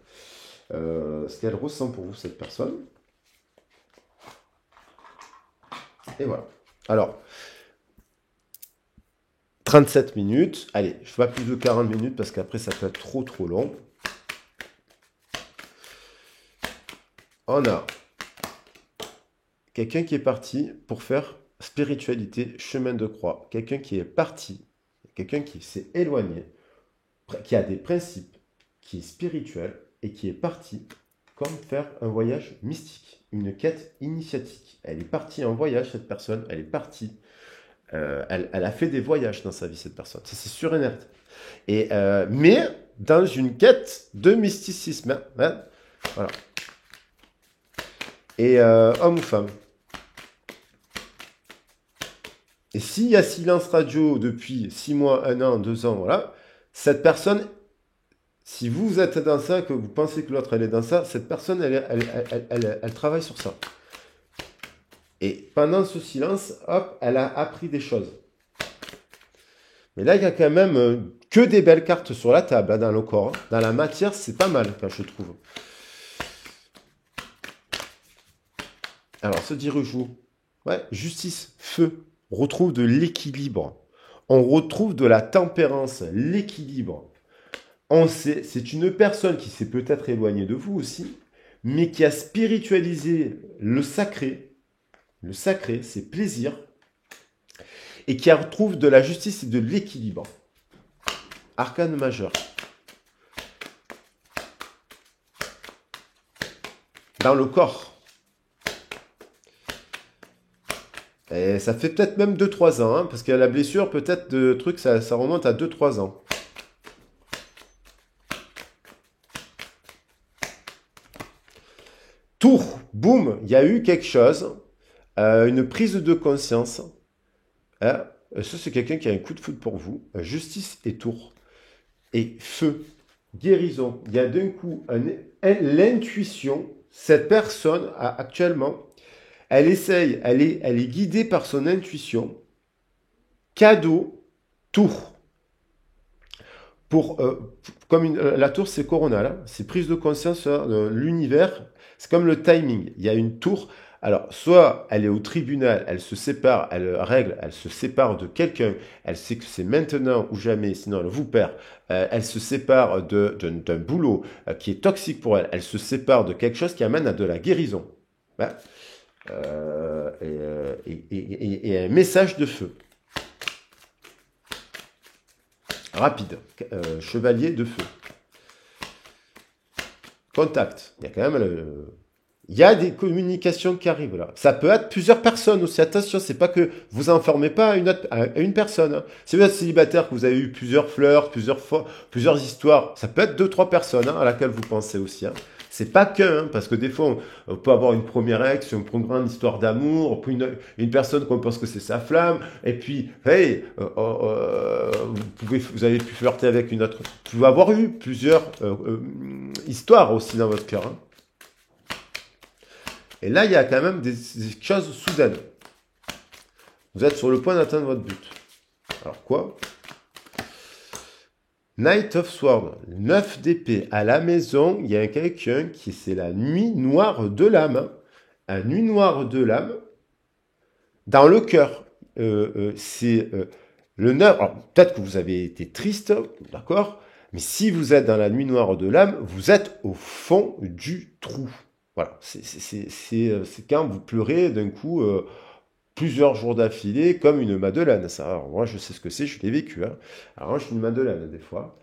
ce qu'elle ressent pour vous, cette personne. Et voilà. Alors, 37 minutes. Allez, je ne fais pas plus de 40 minutes parce qu'après, ça peut être trop long. On a quelqu'un qui est parti pour faire spiritualité, chemin de croix. Quelqu'un qui est parti, quelqu'un qui s'est éloigné, qui a des principes, qui est spirituel et qui est parti comme faire un voyage mystique, une quête initiatique. Elle est partie en voyage, cette personne, elle est partie. Elle a fait des voyages dans sa vie, cette personne. Ça, c'est sûr et net. Mais dans une quête de mysticisme. Hein, voilà. Et homme ou femme. Et s'il y a silence radio depuis 6 mois, 1 an, 2 ans, voilà, cette personne, si vous êtes dans ça, que vous pensez que l'autre elle est dans ça, cette personne, elle travaille sur ça. Et pendant ce silence, hop, elle a appris des choses. Mais là, il y a quand même que des belles cartes sur la table, hein, dans le corps. Hein. Dans la matière, c'est pas mal, quand je trouve. Alors, se dirige où? Ouais, justice, feu. On retrouve de l'équilibre. On retrouve de la tempérance, l'équilibre. C'est une personne qui s'est peut-être éloignée de vous aussi, mais qui a spiritualisé le sacré. Le sacré, c'est plaisir. Et qui retrouve de la justice et de l'équilibre. Arcane majeur. Dans le corps. Et ça fait peut-être même 2-3 ans, hein, parce que la blessure, peut-être de trucs, ça remonte à 2-3 ans. Tour, boum, il y a eu quelque chose, une prise de conscience. Hein, ça, c'est quelqu'un qui a un coup de foudre pour vous. Justice et tour. Et feu, guérison. Il y a d'un coup l'intuition. Cette personne, actuellement, elle essaye, elle est guidée par son intuition. Cadeau, tour. La tour, c'est coronal, hein, c'est prise de conscience de l'univers, c'est comme le timing. Il y a une tour, alors soit elle est au tribunal, elle se sépare, elle règle, elle se sépare de quelqu'un, elle sait que c'est maintenant ou jamais, sinon elle vous perd. Elle se sépare d'un boulot qui est toxique pour elle, elle se sépare de quelque chose qui amène à de la guérison. Hein. Et un message de feu. Rapide. Chevalier de feu. Contact. Il y a quand même il y a des communications qui arrivent là. Ça peut être plusieurs personnes aussi. Attention, c'est pas que vous enfermez pas à une personne. Hein. Si vous êtes célibataire, que vous avez eu plusieurs fleurs, plusieurs fois, plusieurs histoires, ça peut être deux, trois personnes à laquelle vous pensez aussi. Hein. C'est pas que, hein, parce que des fois, on peut avoir une première ex, une première histoire d'amour, puis une personne qu'on pense que c'est sa flamme, et puis, hey, vous avez pu flirter avec une autre. Vous pouvez avoir eu plusieurs histoires aussi dans votre cœur. Hein. Et là, il y a quand même des choses soudaines. Vous êtes sur le point d'atteindre votre but. Alors quoi? Knight of Sword, 9 d'épée. À la maison, il y a quelqu'un qui, c'est la nuit noire de l'âme. La nuit noire de l'âme, dans le cœur. C'est le 9. Alors, peut-être que vous avez été triste, d'accord? Mais si vous êtes dans la nuit noire de l'âme, vous êtes au fond du trou. Voilà, c'est quand vous pleurez d'un coup plusieurs jours d'affilée comme une madeleine. Ça, alors, moi, je sais ce que c'est, je l'ai vécu. Hein. Alors, moi, je suis une madeleine des fois.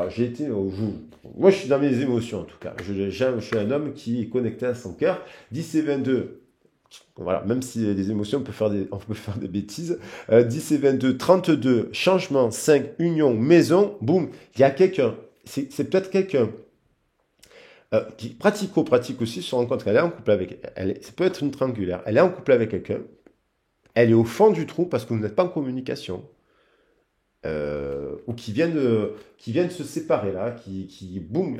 J'ai été moi, je suis dans mes émotions en tout cas. Je suis un homme qui est connecté à son cœur. 10 et 22. Voilà, même si les émotions, on peut faire des bêtises. 10 et 22, 32, changement, 5, union, maison, boum, il y a quelqu'un. C'est peut-être quelqu'un. Qui pratique aussi, se rend compte qu'elle est en couple avec ça peut être une triangulaire. Elle est en couple avec quelqu'un. Elle est au fond du trou parce que vous n'êtes pas en communication. Ou qui viennent de se séparer là, boum,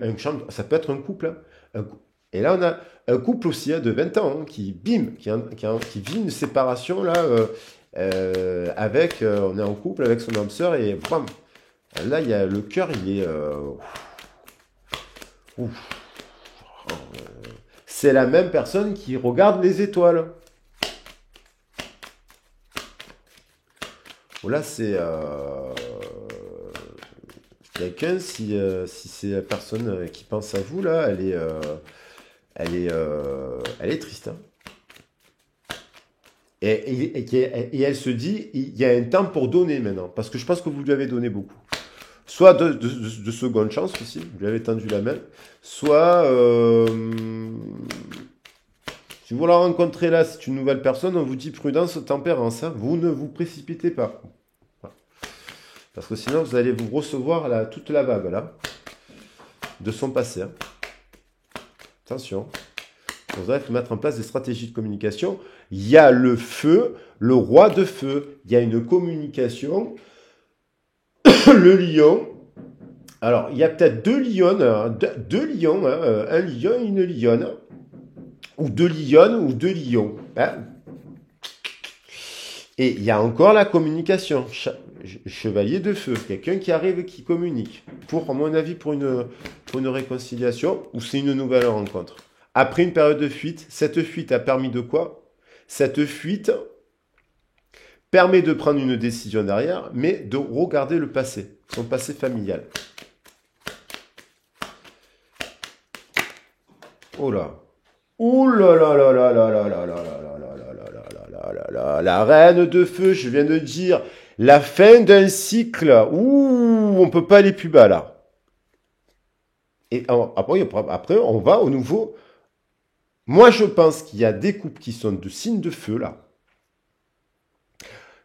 ça peut être un couple. Hein. Et là, on a un couple aussi hein, de 20 ans hein, qui vit une séparation là, on est en couple avec son âme sœur et bam, là, il y a le cœur, il est. Ouf. C'est la même personne qui regarde les étoiles. Là, c'est quelqu'un, si c'est la personne qui pense à vous, là, elle est triste. Hein. Et elle se dit, il y a un temps pour donner maintenant. Parce que je pense que vous lui avez donné beaucoup. Soit de seconde chance aussi, vous lui avez tendu la main. Soit, si vous la rencontrez là, c'est une nouvelle personne, on vous dit prudence, tempérance. Hein, vous ne vous précipitez pas. Voilà. Parce que sinon, vous allez vous recevoir là, toute la vague là, de son passé. Hein. Attention. Vous allez mettre en place des stratégies de communication. Il y a le feu, le roi de feu. Il y a une communication. Le lion. Alors, il y a peut-être deux lions, hein, un lion et une lionne. Ou deux lionnes ou deux lions. Hein. Et il y a encore la communication. Chevalier de feu, quelqu'un qui arrive et qui communique. À mon avis, pour une réconciliation ou c'est une nouvelle rencontre. Après une période de fuite, cette fuite a permis de quoi? Cette fuite permet de prendre une décision derrière, mais de regarder le passé, son passé familial. Oh là. Ouh là là là là là là là là là là là. La reine de feu, je viens de dire, la fin d'un cycle. Ouh, on peut pas aller plus bas là. Et après, on va au nouveau. Moi, je pense qu'il y a des couples qui sont de signes de feu là.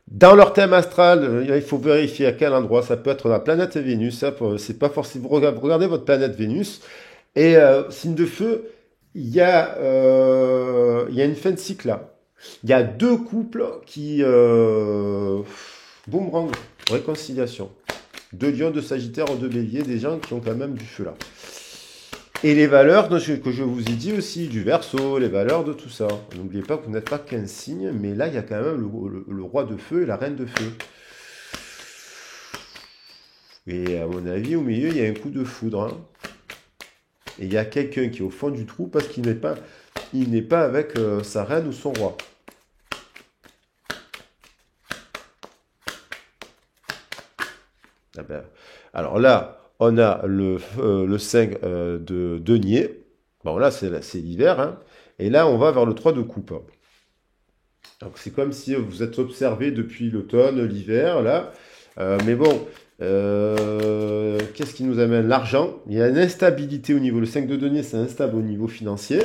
Dans leur thème astral, il faut vérifier à quel endroit. Ça peut être la planète Vénus. C'est pas forcément. Vous regardez votre planète Vénus et signe de feu. Il y a une fin de cycle là. Il y a deux couples qui boomerang, réconciliation. Deux lions, deux sagittaires, deux béliers, des gens qui ont quand même du feu là. Et les valeurs que je vous ai dit aussi, du Verseau, les valeurs de tout ça. N'oubliez pas que vous n'êtes pas qu'un signe, mais là, il y a quand même le roi de feu et la reine de feu. Et à mon avis, au milieu, il y a un coup de foudre, hein. Et il y a quelqu'un qui est au fond du trou parce qu'il n'est pas avec sa reine ou son roi. Ah ben, alors là, on a le 5 de denier. Bon, là, c'est l'hiver, hein. Et là, on va vers le 3 de coupe. Donc, c'est comme si vous êtes observé depuis l'automne, l'hiver, là. Mais bon, qu'est-ce qui nous amène? L'argent. Il y a une instabilité au niveau. Le 5 de denier, c'est instable au niveau financier.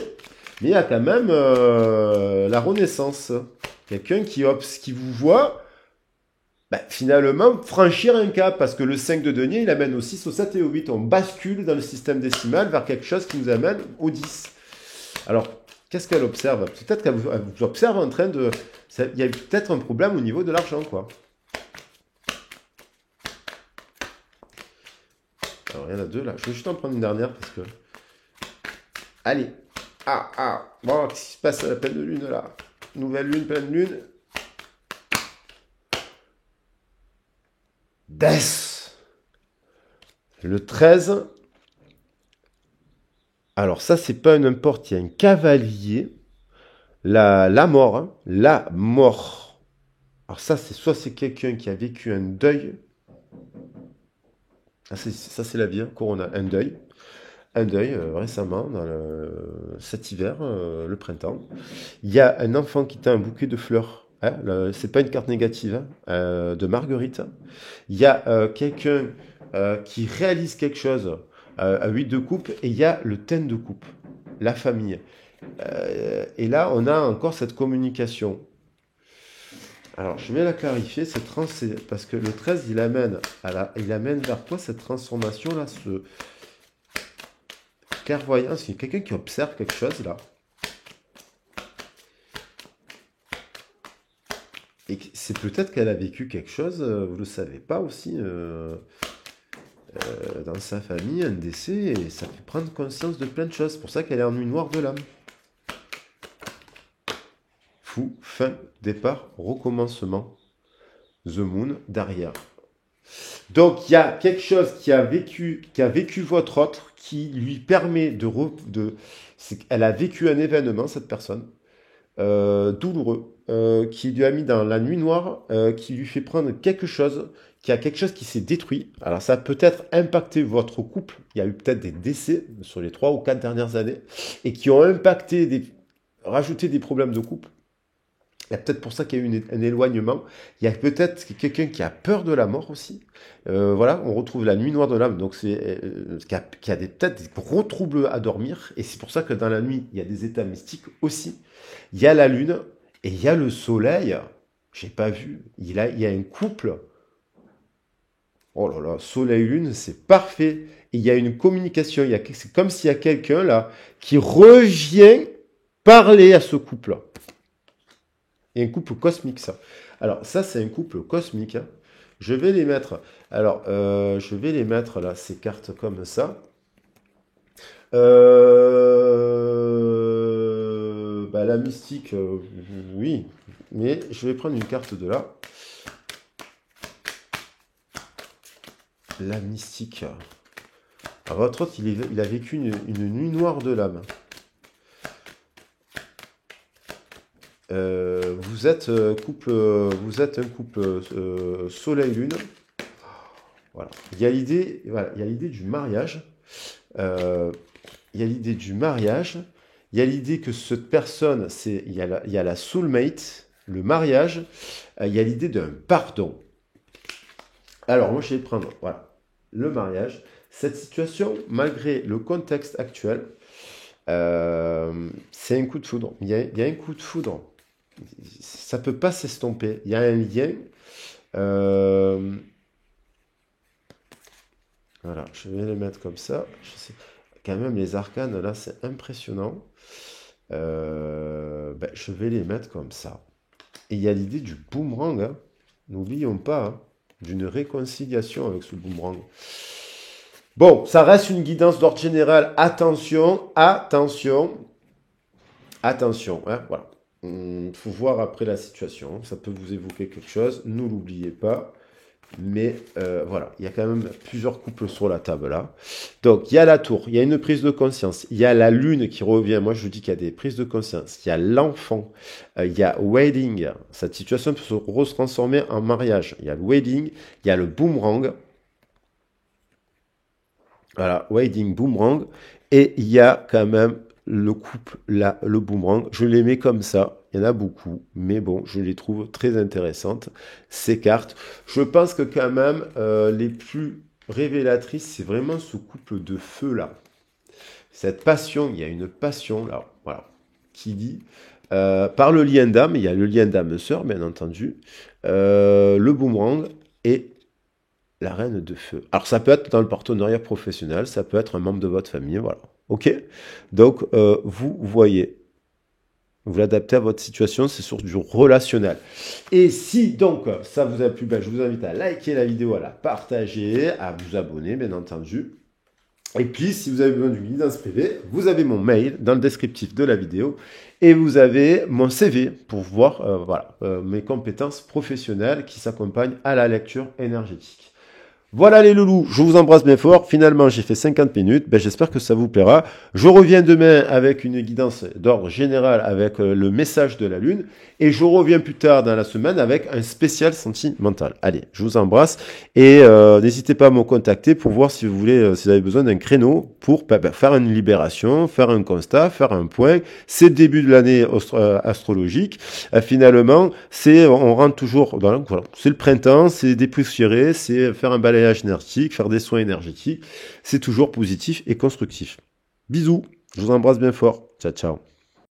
Mais il y a quand même la renaissance. Quelqu'un qui vous voit finalement franchir un cap. Parce que le 5 de denier, il amène au 6, au 7 et au 8. On bascule dans le système décimal vers quelque chose qui nous amène au 10. Alors, qu'est-ce qu'elle observe? Peut-être qu'elle vous observe en train de... Il y a peut-être un problème au niveau de l'argent, quoi. Alors, il y en a deux, là. Je vais juste en prendre une dernière, parce que... Allez. Bon, qu'est-ce qui se passe à la pleine lune, là? Nouvelle lune, pleine lune. Death. Le 13. Alors, ça, c'est pas n'importe. Il y a un cavalier. La mort, hein. La mort. Alors ça, c'est quelqu'un qui a vécu un deuil. Ah, ça, c'est la vie, hein. Corona, un deuil. Un deuil récemment, cet hiver, le printemps. Il y a un enfant qui t'a un bouquet de fleurs. Hein, c'est pas une carte négative, hein, de Marguerite. Il y a quelqu'un qui réalise quelque chose à 8 de coupe et il y a le ten de coupe, la famille. Et là, on a encore cette communication. Alors, je vais la clarifier, parce que le 13, il amène vers toi cette transformation-là, ce clairvoyance. Il y a quelqu'un qui observe quelque chose, là. Et c'est peut-être qu'elle a vécu quelque chose, vous ne le savez pas aussi, dans sa famille, un décès, et ça fait prendre conscience de plein de choses. C'est pour ça qu'elle est en nuit noire de l'âme. Fou, fin, départ, recommencement. The Moon, derrière. Donc, il y a quelque chose qui a vécu votre autre, qui lui permet elle a vécu un événement, cette personne, douloureux, qui lui a mis dans la nuit noire, qui lui fait prendre quelque chose, qui a quelque chose qui s'est détruit. Alors, ça a peut-être impacté votre couple. Il y a eu peut-être des décès sur les 3 ou 4 dernières années, et qui ont rajouté des problèmes de couple. Il y a peut-être pour ça qu'il y a eu un éloignement. Il y a peut-être quelqu'un qui a peur de la mort aussi. Voilà, on retrouve la nuit noire de l'âme, donc qui a peut-être des gros troubles à dormir. Et c'est pour ça que dans la nuit, il y a des états mystiques aussi. Il y a la lune et il y a le soleil. J'ai pas vu. Il y a un couple. Oh là là, soleil-lune, c'est parfait. Et il y a une communication. C'est comme s'il y a quelqu'un là qui revient parler à ce couple-là. Et un couple cosmique, ça. Alors, ça, c'est un couple cosmique, hein. Je vais les mettre. Alors, je vais les mettre, là, ces cartes comme ça. La mystique, oui. Mais je vais prendre une carte de là. La mystique. Alors, votre autre, il a vécu une nuit noire de l'âme. Vous êtes un couple soleil-lune. Voilà. Il y a l'idée du mariage. Il y a l'idée du mariage. Il y a l'idée que cette personne, il y a la soulmate, le mariage. Il y a l'idée d'un pardon. Alors, moi, je vais prendre, voilà, le mariage. Cette situation, malgré le contexte actuel, c'est un coup de foudre. Il y a un coup de foudre. Ça peut pas s'estomper. Il y a un lien. Voilà, je vais les mettre comme ça. Quand même, les arcanes, là, c'est impressionnant. Je vais les mettre comme ça. Et il y a l'idée du boomerang, hein. N'oublions pas, hein, d'une réconciliation avec ce boomerang. Bon, ça reste une guidance d'ordre général. Attention, attention, attention, hein, voilà. Faut voir après la situation. Ça peut vous évoquer quelque chose. Ne l'oubliez pas. Mais voilà, il y a quand même plusieurs couples sur la table là. Donc, il y a la tour, il y a une prise de conscience, il y a la lune qui revient. Moi, je vous dis qu'il y a des prises de conscience. Il y a l'enfant, il y a wedding. Cette situation peut se retransformer en mariage. Il y a le wedding, il y a le boomerang. Voilà, wedding, boomerang. Et il y a quand même le couple là, le boomerang. Je les mets comme ça. Il y en a beaucoup, mais bon, je les trouve très intéressantes, ces cartes. Je pense que quand même, les plus révélatrices, c'est vraiment ce couple de feu là. Cette passion, il y a une passion là, voilà, qui dit, par le lien d'âme, il y a le lien d'âme-sœur, bien entendu, le boomerang et la reine de feu. Alors ça peut être dans le partenariat professionnel, ça peut être un membre de votre famille, voilà. Ok. Donc vous voyez, vous l'adaptez à votre situation, c'est sur du relationnel. Et si donc ça vous a plu, ben, je vous invite à liker la vidéo, à la partager, à vous abonner bien entendu. Et puis si vous avez besoin d'une guidance privée, vous avez mon mail dans le descriptif de la vidéo et vous avez mon CV pour voir voilà, mes compétences professionnelles qui s'accompagnent à la lecture énergétique. Voilà les loulous, je vous embrasse bien fort. Finalement, j'ai fait 50 minutes. Ben, j'espère que ça vous plaira. Je reviens demain avec une guidance d'ordre général avec le message de la Lune. Et je reviens plus tard dans la semaine avec un spécial sentimental. Allez, je vous embrasse. Et n'hésitez pas à me contacter pour voir si vous voulez, si vous avez besoin d'un créneau pour faire une libération, faire un constat, faire un point. C'est le début de l'année astrologique. Finalement, on rentre toujours dans voilà, c'est le printemps, c'est dépoussiérer, c'est faire un balayage énergétique, faire des soins énergétiques. C'est toujours positif et constructif. Bisous, je vous embrasse bien fort. Ciao, ciao.